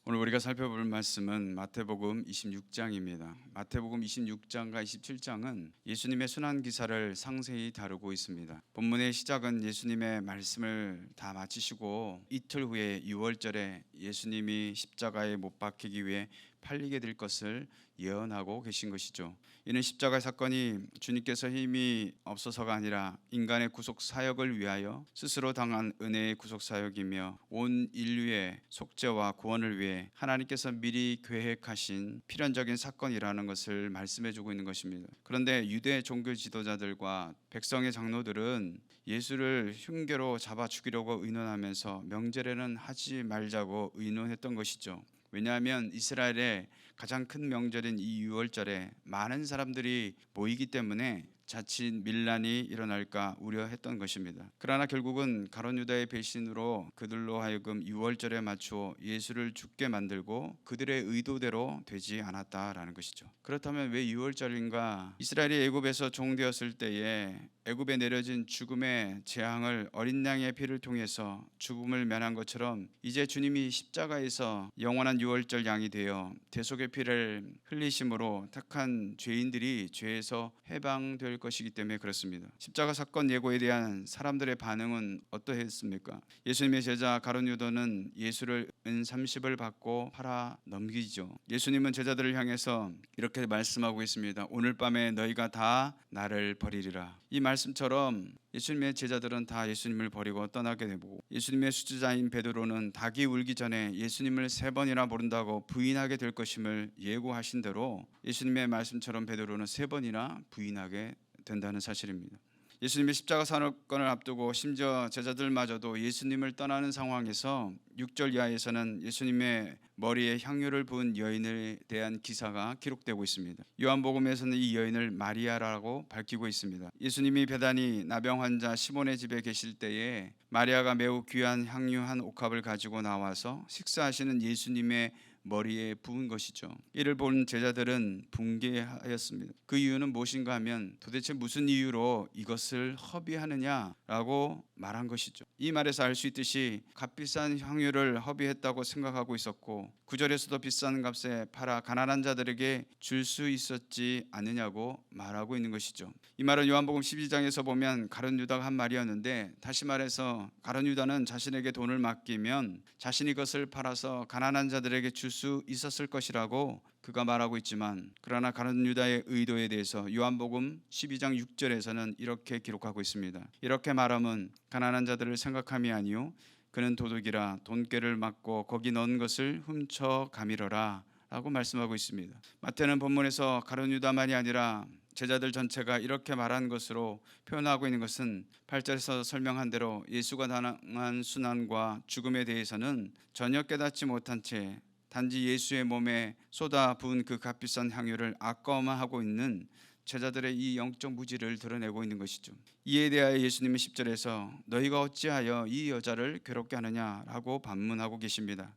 오늘 우리가 살펴볼 말씀은 마태복음 26장입니다. 마태복음 26장과 27장은 예수님의 순환 기사를 상세히 다루고 있습니다. 본문의 시작은 예수님의 말씀을 다 마치시고 이틀 후에 유월절에 예수님이 십자가에 못 박히기 위해 팔리게 될 것을 예언하고 계신 것이죠. 이는 십자가 사건이 주님께서 힘이 없어서가 아니라 인간의 구속 사역을 위하여 스스로 당한 은혜의 구속 사역이며 온 인류의 속죄와 구원을 위해 하나님께서 미리 계획하신 필연적인 사건이라는 것을 말씀해주고 있는 것입니다. 그런데 유대 종교 지도자들과 백성의 장로들은 예수를 흉계로 잡아 죽이려고 의논하면서 명절에는 하지 말자고 의논했던 것이죠. 왜냐하면 이스라엘의 가장 큰 명절인 이 유월절에 많은 사람들이 모이기 때문에 자칫 밀란이 일어날까 우려했던 것입니다. 그러나 결국은 가룟 유다의 배신으로 그들로 하여금 유월절에 맞추어 예수를 죽게 만들고 그들의 의도대로 되지 않았다라는 것이죠. 그렇다면 왜 유월절인가? 이스라엘이 애굽에서 종되었을 때에 애굽에 내려진 죽음의 재앙을 어린 양의 피를 통해서 죽음을 면한 것처럼 이제 주님이 십자가에서 영원한 유월절 양이 되어 대속의 피를 흘리심으로 택한 죄인들이 죄에서 해방될 것이기 때문에 그렇습니다. 십자가 사건 예고에 대한 사람들의 반응은 어떠했습니까? 예수님의 제자 가룟 유다는 예수를 은 30을 받고 팔아 넘기죠. 예수님은 제자들을 향해서 이렇게 말씀하고 있습니다. 오늘 밤에 너희가 다 나를 버리리라. 이 말씀처럼 예수님의 제자들은 다 예수님을 버리고 떠나게 되고 예수님의 수제자인 베드로는 닭이 울기 전에 예수님을 3번이나 모른다고 부인하게 될 것임을 예고하신 대로 예수님의 말씀처럼 베드로는 3번이나 부인하게 된다는 사실입니다. 예수님의 십자가 사건을 앞두고 심지어 제자들마저도 예수님을 떠나는 상황에서 6절 이하에서는 예수님의 머리에 향유를 부은 여인에 대한 기사가 기록되고 있습니다. 요한복음에서는 이 여인을 마리아라고 밝히고 있습니다. 예수님이 베다니 나병 환자 시몬의 집에 계실 때에 마리아가 매우 귀한 향유 한 옥합을 가지고 나와서 식사하시는 예수님의 머리에 부은 것이죠. 이를 본 제자들은 붕괴하였습니다. 그 이유는 무엇인가 하면 도대체 무슨 이유로 이것을 허비하느냐라고 말한 것이죠. 이 말에서 알 수 있듯이 값비싼 향유를 허비했다고 생각하고 있었고 9절에서도 비싼 값에 팔아 가난한 자들에게 줄 수 있었지 않느냐고 말하고 있는 것이죠. 이 말은 요한복음 12장에서 보면 가룟 유다가 한 말이었는데 다시 말해서 가룟 유다는 자신에게 돈을 맡기면 자신이 그것을 팔아서 가난한 자들에게 줄 수 있었을 것이라고 그가 말하고 있지만 그러나 가룟 유다의 의도에 대해서 요한복음 12장 6절에서는 이렇게 기록하고 있습니다. 이렇게 말함은 가난한 자들을 생각함이 아니요 그는 도둑이라 돈꾀를 맞고 거기 넣은 것을 훔쳐 가밀어라 라고 말씀하고 있습니다. 마태는 본문에서 가룟 유다만이 아니라 제자들 전체가 이렇게 말한 것으로 표현하고 있는 것은 8절에서 설명한 대로 예수가 당한 순환과 죽음에 대해서는 전혀 깨닫지 못한 채 단지 예수의 몸에 쏟아 부은 그 값비싼 향유를 아까워만 하고 있는 제자들의 이 영적 무지를 드러내고 있는 것이죠. 이에 대하여 예수님은 10절에서 너희가 어찌하여 이 여자를 괴롭게 하느냐라고 반문하고 계십니다.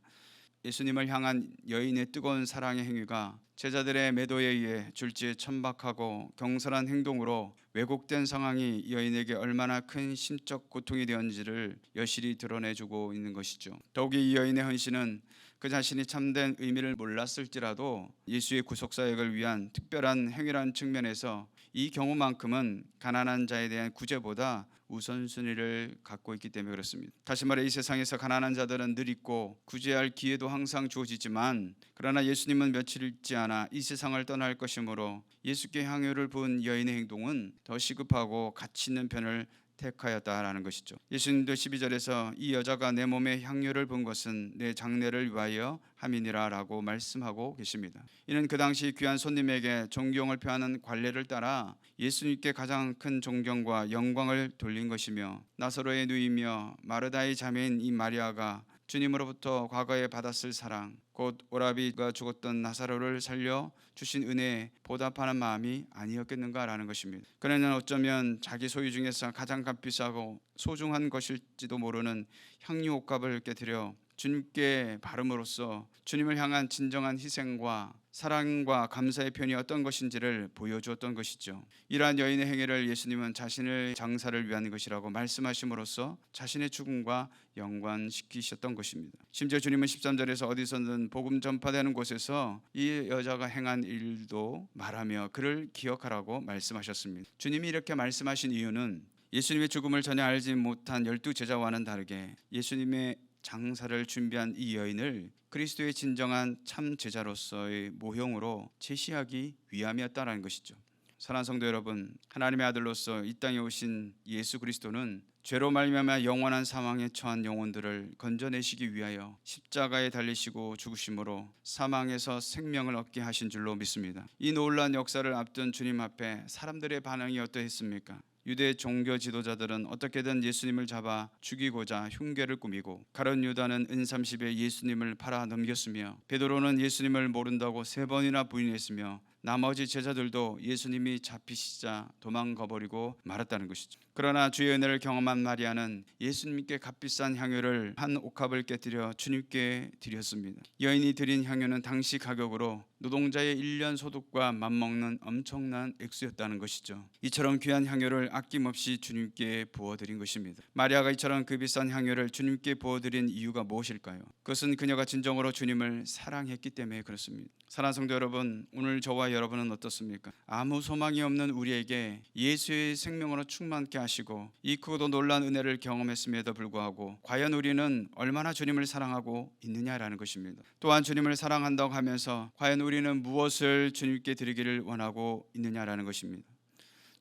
예수님을 향한 여인의 뜨거운 사랑의 행위가 제자들의 매도에 의해 졸지에 천박하고 경솔한 행동으로 왜곡된 상황이 여인에게 얼마나 큰 심적 고통이 되었는지를 여실히 드러내주고 있는 것이죠. 더욱이 이 여인의 헌신은 그 자신이 참된 의미를 몰랐을지라도 예수의 구속사역을 위한 특별한 행위라는 측면에서 이 경우만큼은 가난한 자에 대한 구제보다 우선순위를 갖고 있기 때문에 그렇습니다. 다시 말해 이 세상에서 가난한 자들은 늘 있고 구제할 기회도 항상 주어지지만 그러나 예수님은 며칠 있지 않아 이 세상을 떠날 것이므로 예수께 향유를 부은 여인의 행동은 더 시급하고 가치 있는 편을 택하였다라는 것이죠. 예수님도 12절에서 이 여자가 내 몸에 향유를 부은 것은 내 장례를 위하여 함이니라 라고 말씀하고 계십니다. 이는 그 당시 귀한 손님에게 존경을 표하는 관례를 따라 예수님께 가장 큰 존경과 영광을 돌린 것이며 나사로의 누이며 마르다의 자매인 이 마리아가 주님으로부터 과거에 받았을 사랑 곧 오라비가 죽었던 나사로를 살려 주신 은혜에 보답하는 마음이 아니었겠는가라는 것입니다. 그는 어쩌면 자기 소유 중에서 가장 값비싸고 소중한 것일지도 모르는 향유 옥합을 깨뜨려 주님께 바름으로써 주님을 향한 진정한 희생과 사랑과 감사의 표현이 어떤 것인지를 보여주었던 것이죠. 이러한 여인의 행위를 예수님은 자신의 장사를 위한 것이라고 말씀하심으로써 자신의 죽음과 연관시키셨던 것입니다. 심지어 주님은 13절에서 어디서든 복음 전파되는 곳에서 이 여자가 행한 일도 말하며 그를 기억하라고 말씀하셨습니다. 주님이 이렇게 말씀하신 이유는 예수님의 죽음을 전혀 알지 못한 12제자와는 다르게 예수님의 장사를 준비한 이 여인을 그리스도의 진정한 참 제자로서의 모형으로 제시하기 위함이었다라는 것이죠. 사랑하는 성도 여러분, 하나님의 아들로서 이 땅에 오신 예수 그리스도는 죄로 말미암아 영원한 사망에 처한 영혼들을 건져내시기 위하여 십자가에 달리시고 죽으심으로 사망에서 생명을 얻게 하신 줄로 믿습니다. 이 놀라운 역사를 앞둔 주님 앞에 사람들의 반응이 어떠했습니까? 유대 종교 지도자들은 어떻게든 예수님을 잡아 죽이고자 흉계를 꾸미고 가룟 유다는 은삼십에 예수님을 팔아 넘겼으며 베드로는 예수님을 모른다고 3번이나 부인했으며 나머지 제자들도 예수님이 잡히시자 도망가버리고 말았다는 것이죠. 그러나 주의 은혜를 경험한 마리아는 예수님께 값비싼 향유를 한 옥합을 깨뜨려 주님께 드렸습니다. 여인이 드린 향유는 당시 가격으로 노동자의 1년 소득과 맞먹는 엄청난 액수였다는 것이죠. 이처럼 귀한 향유를 아낌없이 주님께 부어드린 것입니다. 마리아가 이처럼 그 비싼 향유를 주님께 부어드린 이유가 무엇일까요? 그것은 그녀가 진정으로 주님을 사랑했기 때문에 그렇습니다. 사랑하는 성도 여러분, 오늘 저와 여러분은 어떻습니까? 아무 소망이 없는 우리에게 예수의 생명으로 충만케 하시고 이 크고도 놀라운 은혜를 경험했음에도 불구하고 과연 우리는 얼마나 주님을 사랑하고 있느냐라는 것입니다. 또한 주님을 사랑한다고 하면서 과연 우리는 무엇을 주님께 드리기를 원하고 있느냐라는 것입니다.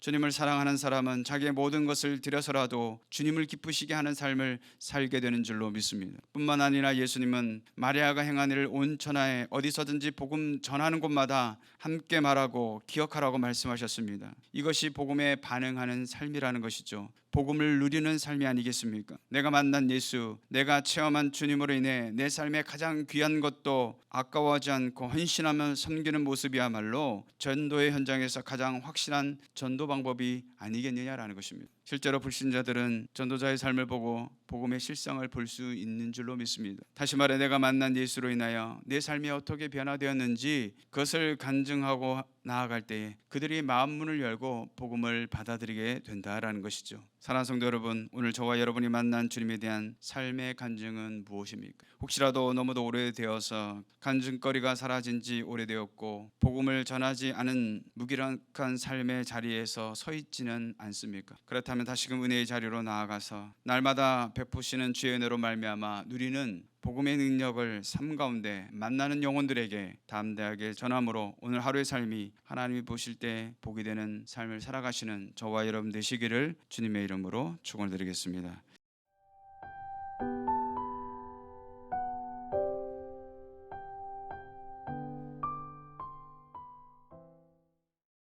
주님을 사랑하는 사람은 자기의 모든 것을 들여서라도 주님을 기쁘시게 하는 삶을 살게 되는 줄로 믿습니다. 뿐만 아니라 예수님은 마리아가 행한 일을 온 천하에 어디서든지 복음 전하는 곳마다 함께 말하고 기억하라고 말씀하셨습니다. 이것이 복음에 반응하는 삶이라는 것이죠. 복음을 누리는 삶이 아니겠습니까? 내가 만난 예수, 내가 체험한 주님으로 인해 내 삶의 가장 귀한 것도 아까워하지 않고 헌신하며 섬기는 모습이야말로 전도의 현장에서 가장 확실한 전도 방법이 아니겠느냐라는 것입니다. 실제로 불신자들은 전도자의 삶을 보고 복음의 실상을 볼 수 있는 줄로 믿습니다. 다시 말해 내가 만난 예수로 인하여 내 삶이 어떻게 변화되었는지 그것을 간증하고 나아갈 때에 그들이 마음 문을 열고 복음을 받아들이게 된다라는 것이죠. 사랑하는 성도 여러분, 오늘 저와 여러분이 만난 주님에 대한 삶의 간증은 무엇입니까? 혹시라도 너무도 오래되어서 간증거리가 사라진 지 오래되었고 복음을 전하지 않은 무기력한 삶의 자리에서 서 있지는 않습니까? 그렇다면 다시금 은혜의 자리로 나아가서 날마다 베푸시는 주의 은혜로 말미암아 누리는 복음의 능력을 삶 가운데 만나는 영혼들에게 담대하게 전함으로 오늘 하루의 삶이 하나님이 보실 때 복이 되는 삶을 살아가시는 저와 여러분 되시기를 주님의 이름으로 축원드리겠습니다.